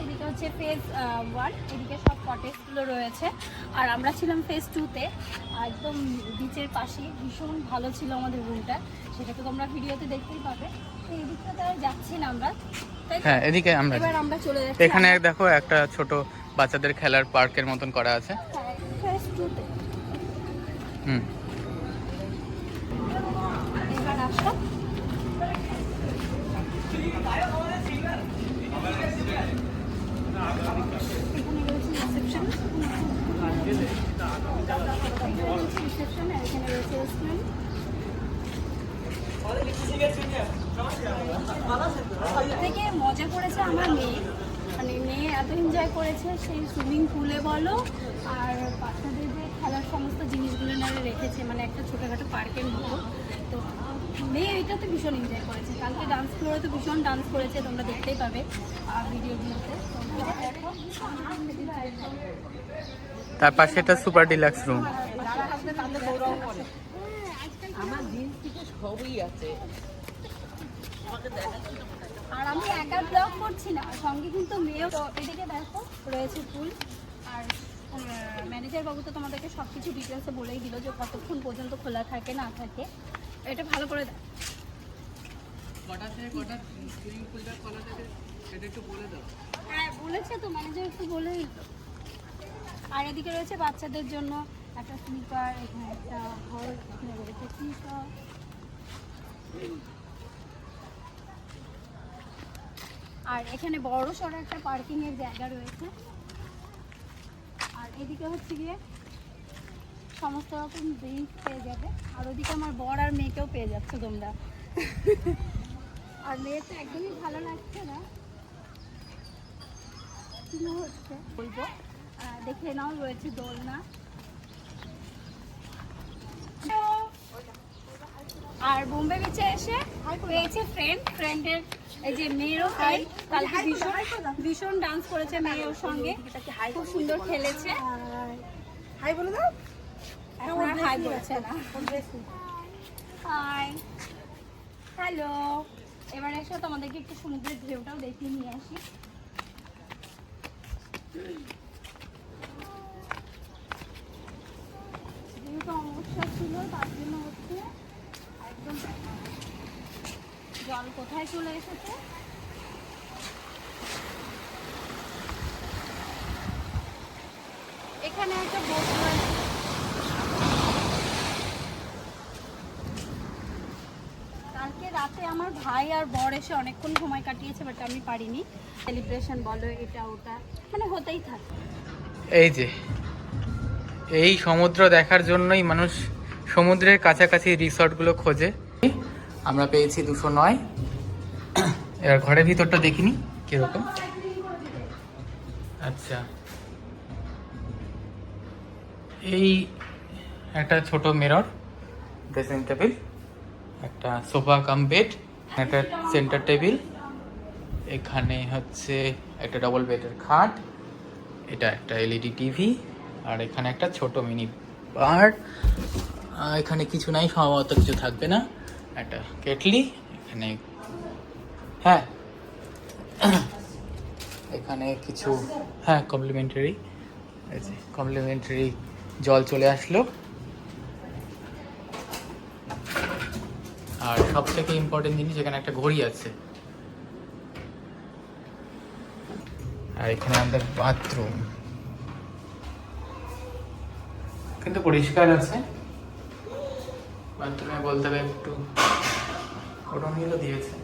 এদিকে হচ্ছে ফেজ 1, এদিকে সব কটেজগুলো রয়েছে। আর আমরা ছিলাম ফেজ 2-তে, একদম বিচের পাশে। ভীষণ ভালো ছিল আমাদের রুমটা, সেটা তো তোমরা ভিডিওতে দেখতেই পাবে। তো এদিকটা তো আর যাচ্ছি না আমরা, হ্যাঁ এদিকে আমরা এবার আমরা চলে যাচ্ছি। এখানে দেখো একটা ছোট বাচ্চাদের খেলার পার্কের মতন করা আছে। ফেজ 2-তে এবার আসো। এখানে রয়েছে রিসেপশন, আর এখানে রয়েছে রেস্টুরেন্ট। থেকে মজা করেছে আমার মেয়ে, মানে মেয়ে এত এনজয় করেছে, সেই সুইমিং পুলে বলো আর বাচ্চাদের যে খেলার সমস্ত জিনিসগুলো নারে রেখেছে, মানে একটা ছোটোখাটো পার্কের মতো। তো মেয়ে এটাতে ভীষণ এনজয় করেছে। কালকে ডান্স ফ্লোরে তো ভীষণ ডান্স করেছে, তোমরা দেখতেই পাবে ভিডিওগুলোতে। তার পাশে একটা সুপার ডিলাক্স রুম। আমার জিন্স থেকে সবই আছে। আর আমি একা ব্লগ করছি না, সঙ্গে কিন্তু মেয়েও। তো এদিকে দেখো রয়েছে পুল। আর ম্যানেজার বাবু তো তোমাদেরকে সব কিছু ডিটেলসে বলেই দিল যে কতক্ষণ পর্যন্ত খোলা থাকে না থাকে। এটা ভালো করে দেখ। হ্যাঁ বলেছে তো ম্যানেজার, একটু বলেই দিল। আর এদিকে রয়েছে বাচ্চাদের জন্য একটা স্লিপার, এখানে একটা হল, এখানে রয়েছে স্লিপার। আর এখানে বড় সড়ো একটা পার্কিং এর জায়গা রয়েছে। আর এদিকে হচ্ছে গিয়ে সমস্ত রকম ড্রিঙ্কস পেয়ে যাবে। আর ওদিকে আমার বর আর মেয়েকেও পেয়ে যাচ্ছে তোমরা। আর মেয়ে তো একদমই ভালো লাগছে না, কি হচ্ছে বলবো। দেখে নাও, রয়েছে দোলনা। আর বোম্বে বিচে এসে পেয়েছে ফ্রেন্ডের এই যে মেয়েরও ফ্রেন্ড, কালকে ভীষণ ডান্স করেছে মেয়ে ওর সঙ্গে, খুব সুন্দর খেলেছে। হাই বলে দাও। এখন আর হাই বলছে না। Hi, hello. এবার এসে তোমাদেরকে একটু সমুদ্রের ঢেউটাও দেখিয়ে নিয়ে আসি। যেহেতু অমাবস্যা ছিল তার জন্য হচ্ছে একদম জল কোথায় চলে এসেছে। এখানে একটা বোট রয়েছে। কালকে রাতে আমার ভাই আর বর এসে অনেকক্ষণ সময় কাটিয়েছে, বাট আমি পারিনি। সেলিব্রেশন বলো, এটা ওটা মানে হতেই থাকে। এই যে এই সমুদ্র দেখার জন্যই মানুষ সমুদ্রের কাছাকাছি রিসর্টগুলো খোঁজে। আমরা পেয়েছি 209। এবার ঘরের ভিতরটা দেখিনি কিরকম। আচ্ছা, এই একটা ছোট মিরর, ড্রেসিং টেবিল, একটা সোফা কাম বেড, একটা সেন্টার টেবিল, এখানে হচ্ছে একটা ডবল বেডের খাট, এটা একটা এলইডি টিভি, আর এখানে একটা ছোট মিনি বার। এখানে কিছু নাই, সম্ভবত কিছু থাকবে না। একটা কেটলি এখানে, হ্যাঁ এখানে কিছু, হ্যাঁ কমপ্লিমেন্টারি, এই যে কমপ্লিমেন্টারি জল চলে আসলো। আর সব থেকে ইম্পর্টেন্ট জিনিস, এখানে একটা ঘড়ি আছে। আর এখানে আমাদের বাথরুম, কিন্তু পরিষ্কার আছে। বাথরুমে বলতে হবে একটু গরমিলও দিয়েছে।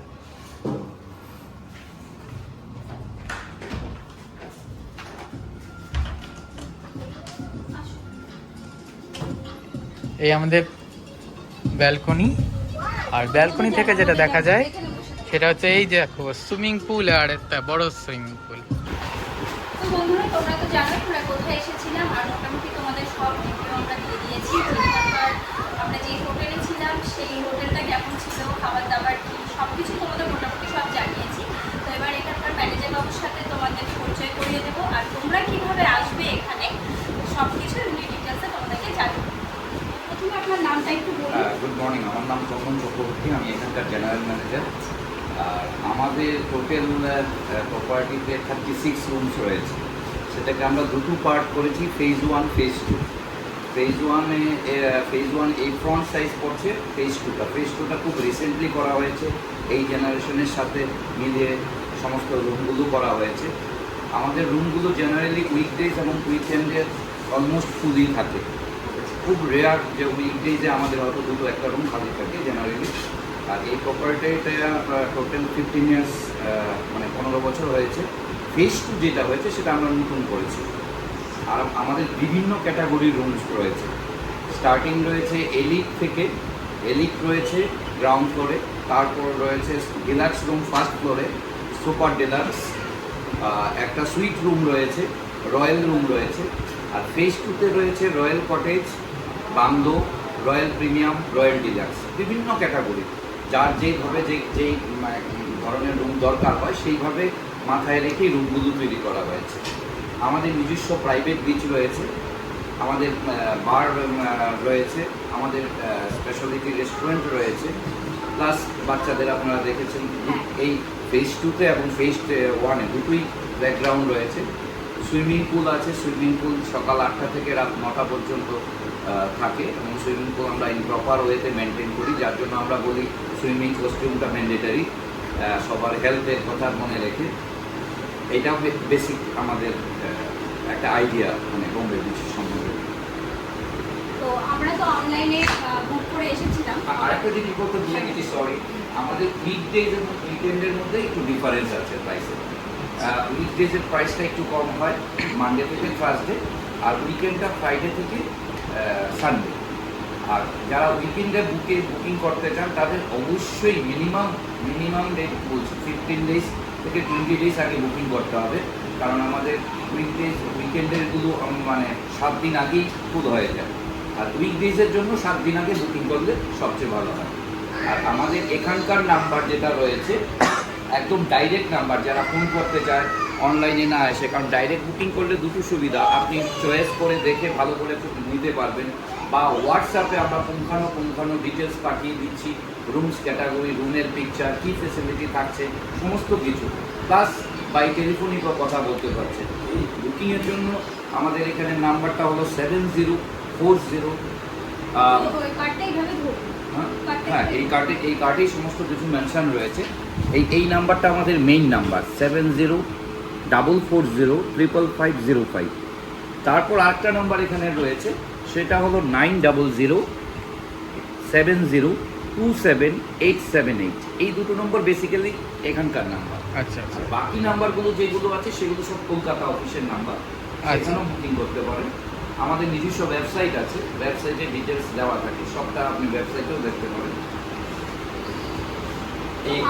এই আমাদের ব্যালকনি। আর ব্যালকনি থেকে যেটা দেখা যায় সেটা হচ্ছে এই যে দেখো সুইমিং পুল, আর একটা বড় সুইমিং পুল। তো বন্ধুরা তোমরা তো জানো আমরা কোথায় এসেছিলাম, আর মোটামুটি তোমাদের সব রিভিউ আমরা দিয়ে দিয়েছি। তারপর আমরা যে হোটেলে ছিলাম সেই হোটেলটা কেমন ছিল, খাবার দাবার কি, সব কিছু তোমাদের মোটামুটি সব জানিয়েছি। তো এবার এখানকার ম্যানেজার বাবুর সাথে তোমাদের পরিচয় করিয়ে দেবো, আর তোমরা কীভাবে আসবে এখানে সব কিছু ডিটেলসে তোমাদেরকে জানাবো। প্রথমে আপনার নামটা একটু বলুন। গুড মর্নিং, আমার নাম তপন চক্রবর্তী, আমি এখানকার জেনারেল ম্যানেজার। আর আমাদের টোটাল প্রপার্টিতে 36 রুমস রয়েছে, সেটাকে আমরা দুটো পার্ট করেছি, ফেজ 1 ফেজ 2। ফেজ ওয়ান এই ফ্রন্ট সাইজ পড়ছে, ফেজ 2টা খুব রিসেন্টলি করা হয়েছে, এই জেনারেশনের সাথে মিলিয়ে সমস্ত রুমগুলো করা হয়েছে। আমাদের রুমগুলো জেনারেলি উইকডেজ এবং উইকেন্ডে অলমোস্ট ফুলই থাকে, খুব রেয়ার যে উইকডেজে আমাদের হয়তো দুটো একটা রুম খালি থাকে জেনারেলি। আর এই প্রপার্টিটা টোটাল 15 ইয়ার্স, মানে 15 বছর হয়েছে। ফেজ 2 যেটা হয়েছে সেটা আমরা নতুন করেছি। আর আমাদের বিভিন্ন ক্যাটাগরির রুমস রয়েছে, স্টার্টিং রয়েছে এলিট থেকে, এলিট রয়েছে গ্রাউন্ড ফ্লোরে, তারপর রয়েছে ডিলাক্স রুম ফার্স্ট ফ্লোরে, সুপার ডিলাক্স, একটা সুইট রুম রয়েছে, রয়্যাল রুম রয়েছে। আর ফেজ 2তে রয়েছে royal cottage, bungalow, royal premium, royal deluxe, বিভিন্ন ক্যাটাগরি। যার যেইভাবে যেই ধরনের রুম দরকার হয় সেইভাবে মাথায় রেখেই রুমগুলো তৈরি করা হয়েছে। আমাদের নিজস্ব প্রাইভেট বিচ রয়েছে, আমাদের বার রয়েছে, আমাদের স্পেশালিটি রেস্টুরেন্ট রয়েছে, প্লাস বাচ্চাদের আপনারা দেখেছেন এই ফেজ 2তে এবং ফেজ 1-এ দুটোই ব্যাকগ্রাউন্ড রয়েছে। সুইমিং পুল আছে, সুইমিং পুল সকাল 8টা থেকে রাত 9টা পর্যন্ত থাকে, এবং সুইমিং পুল আমরা ইন প্রপার ওয়েতে মেনটেন করি, যার জন্য আমরা বলি সুইমিং কস্টিউমটা ম্যান্ডেটারি, সবার হেলথের কথা মনে রেখে। এটাও বেসিক আমাদের একটা আইডিয়া মানে বোম্বে বিচের সম্বন্ধে। তো আমরা তো অনলাইনে বুক করে এসেছিলাম। আরেকটা জিনিস বলতে ভুলে গেছি, সরি, আমাদের উইকডেজ এবং উইকেন্ডের মধ্যে একটু ডিফারেন্স আছে প্রাইসে। উইকডেজের প্রাইসটা একটু কম হয় মানডে থেকে থার্সডে, আর উইকেন্ডটা ফ্রাইডে থেকে সানডে। আর যারা উইকেন্ডে বুকিং করতে চান তাদের অবশ্যই মিনিমাম ডেট বলছি 15 ডেজ থেকে 20 ডেজ আগে বুকিং করতে হবে, কারণ আমাদের উইকেন্ডেরগুলো মানে 7 দিন আগেই ফুল হয়ে যায়। আর উইকডেজের জন্য 7 দিন আগে বুকিং করলে সবচেয়ে ভালো হয়। আর আমাদের এখানকার নাম্বার যেটা রয়েছে একদম ডাইরেক্ট নাম্বার, যারা ফোন করতে চায় অনলাইনে না এসে, কারণ ডাইরেক্ট বুকিং করলে দুটো সুবিধা, আপনি চয়েস করে দেখে ভালো করে নিতে পারবেন, বা হোয়াটসঅ্যাপে আমরা পুঙ্খানো ডিটেলস পাঠিয়ে দিচ্ছি, রুমস ক্যাটাগরি, রুমের পিকচার, কী ফেসিলিটি থাকছে সমস্ত কিছু, প্লাস বাই টেলিফোনই কথা বলতে পারছে। এই বুকিংয়ের জন্য আমাদের এখানে নাম্বারটা হলো 7040। হ্যাঁ, এই কার্ডেই সমস্ত কিছু মেনশন রয়েছে। এই নাম্বারটা আমাদের মেইন নাম্বার 7044055505। তারপর আরেকটা নাম্বার এখানে রয়েছে, সেটা হলো 9007027878। এই দুটো নম্বর বেসিক্যালি এখানকার নাম্বার। আচ্ছা আর বাকি নাম্বারগুলো যেগুলো আছে সেগুলো সব কলকাতা অফিসের নাম্বার, সেখানেও বুকিং করতে পারেন। আমাদের নিজস্ব ওয়েবসাইট আছে, ওয়েবসাইটে ডিটেলস দেওয়া থাকে, সবটা আপনি ওয়েবসাইটেও দেখতে পারেন।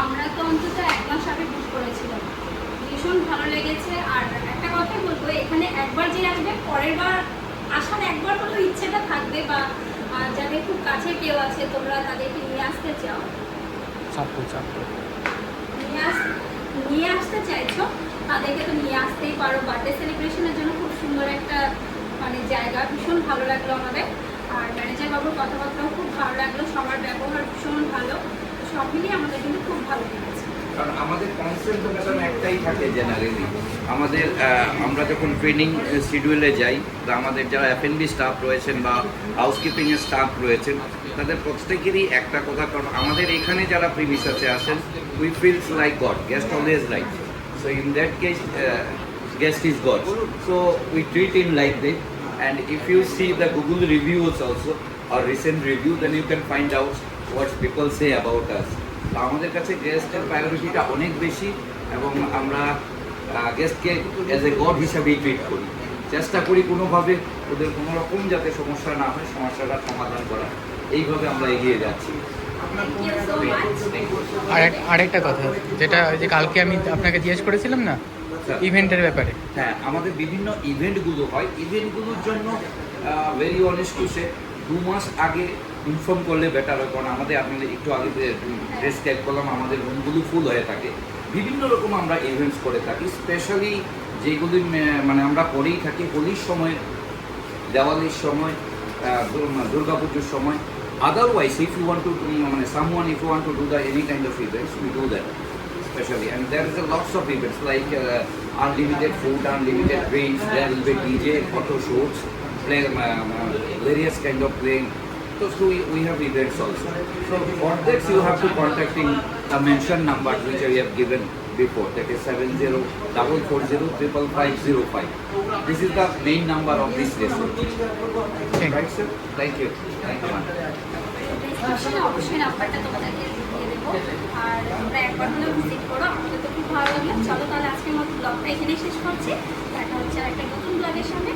আমরা তো অন্তত 1 মাস আগে বুক করেছিলাম, ভীষণ ভালো লেগেছে। আর একটা কথা বলবো, এখানে একবার যে আসবে পরের বার আসার একবার হলেও ইচ্ছেটা থাকবে, বা যাদের খুব কাছে কেউ আছে তোমরা তাদেরকে নিয়ে আসতে চাও, নিয়ে আসতে চাইছো, তাদেরকে তো নিয়ে আসতেই পারো। বার্থডে সেলিব্রেশনের জন্য খুব সুন্দর একটা মানে জায়গা, ভীষণ ভালো লাগলো আমাদের। আর ম্যানেজার বাবুর কথাবার্তাও খুব ভালো লাগলো, সবার ব্যবহার ভীষণ ভালো, সব মিলিয়ে আমাদের কিন্তু খুব ভালো লেগেছে। কারণ আমাদের কনসেপ্ট প্যাটার্ন একটাই থাকে জেনারেলি, আমাদের আমরা যখন ট্রেনিং শিডিউলে যাই, বা আমাদের যারা F&B স্টাফ রয়েছেন বা হাউসকিপিংয়ের স্টাফ রয়েছেন, তাদের প্রত্যেকেরই একটা কথা, কারণ আমাদের এখানে যারা প্রিমিসেসে আসেন, we feels like god, guest always like. So in that case guest is God. So we treat him like that. And if you see the Google reviews also, or recent review, then you can find out what people say about us. তো আমাদের কাছে গেস্টের প্রায়োরিটিটা অনেক বেশি, এবং আমরা গেস্টকে as a god হিসাবেই treat করি, চেষ্টা করি কোনোভাবে ওদের কোনো রকম যাতে সমস্যা না হয়, সমস্যাটা সমাধান করা, এইভাবে আমরা এগিয়ে যাচ্ছি। আরেকটা কথা, যেটা ওই যে কালকে আমি আপনাকে জিজ্ঞেস করেছিলাম না, ইভেন্টের ব্যাপারে। হ্যাঁ, আমাদের বিভিন্ন ইভেন্টগুলো হয়, ইভেন্টগুলোর জন্য ভেরি অনেস্ট টু সে 2 মাস আগে ইনফর্ম করলে বেটার হয়, কারণ আমাদের আপনাদের একটু আগে ড্রেস ট্যাগ করলাম, আমাদের রুমগুলো ফুল হয়ে থাকে। বিভিন্ন রকম আমরা ইভেন্টস করে থাকি, স্পেশালি যেগুলি মানে আমরা করেই থাকি হোলির সময়, দেওয়ালির সময়, দুর্গাপুজোর সময়। Otherwise if you want to মানে someone if you want to do the any kind of events we do that especially, and there is a lots of events like unlimited food, unlimited drinks, there will be DJ, photo shoots, play various kind of playing. So we have events also. So for that you have to contacting the mentioned number which I have given before, that is 7044055505. This is the main number of this restaurant. Right, sir? Thank you. Thank you, ma'am. ডেসক্রিপশনে অবশ্যই নাম্বারটা তোমাদেরকে দিয়ে দেবো, আর তোমরা একবার হলেও visit করো। আমাদের তো খুব ভালো লাগলো। চলো তাহলে আজকের মতো ব্লগটা এখানেই শেষ করছি। দেখা হচ্ছে আর একটা নতুন ব্লগের সামনে।